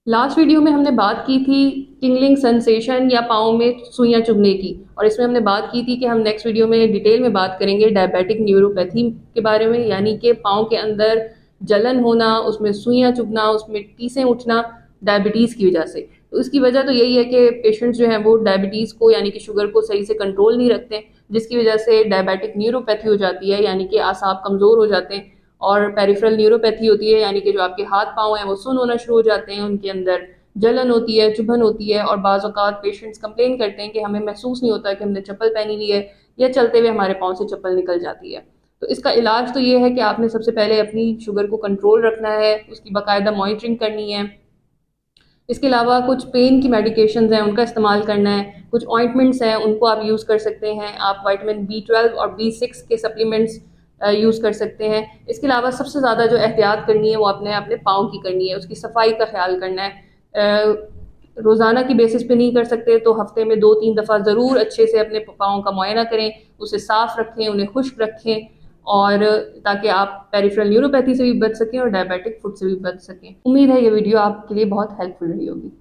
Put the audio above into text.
Last video में हमने बात की थी टिंगलिंग सेंसेशन या पाँव में सुइयां चुभने की, और इसमें हमने बात की थी कि हम नेक्स्ट वीडियो में डिटेल में बात करेंगे डायबिटिक न्यूरोपैथी के बारे में, यानी कि पाँव के अंदर जलन होना, उसमें सुइयां चुभना, उसमें टीसें उठना डायबिटीज़ की वजह से। तो इसकी वजह तो यही है कि पेशेंट्स जो हैं वो डायबिटीज़ को यानी कि शुगर को सही से कंट्रोल नहीं रखते, जिसकी वजह से डायबिटिक न्यूरोपैथी हो जाती है, यानी कि आसाब कमज़ोर हो जाते हैं। और पेरिफेरल न्यूरोपैथी होती है, यानी कि जो आपके हाथ पाँव हैं वो सुन्न होना शुरू हो जाते हैं, उनके अंदर जलन होती है, चुभन होती है, और बाज़ औक़ात पेशेंट्स कंप्लेन करते हैं कि हमें महसूस नहीं होता कि हमने चप्पल पहनी हुई है, या चलते हुए हमारे पाँव से चप्पल निकल जाती है। तो इसका इलाज तो ये है कि आपने सबसे पहले अपनी शुगर को कंट्रोल रखना है, उसकी बाकायदा मॉनिटरिंग करनी है। इसके अलावा कुछ पेन की मेडिकेशंस हैं, उनका इस्तेमाल करना है। कुछ ऑइंटमेंट्स हैं, उनको आप यूज़ कर सकते हैं। आप विटामिन B12 और B6 के सप्लीमेंट्स यूज़ कर सकते हैं। इसके अलावा सबसे ज़्यादा जो एहतियात करनी है वो अपने अपने पाँव की करनी है, उसकी सफाई का ख्याल करना है। रोज़ाना की बेसिस पे नहीं कर सकते तो हफ्ते में 2-3 दफ़ा ज़रूर अच्छे से अपने पाँव का मुआयना करें, उसे साफ़ रखें, उन्हें खुश्क रखें, और ताकि आप पेरिफेरल न्यूरोपैथी से भी बच सकें और डायबिटिक फुट से भी बच सकें। उम्मीद है ये वीडियो आपके लिए बहुत हेल्पफुल रही होगी।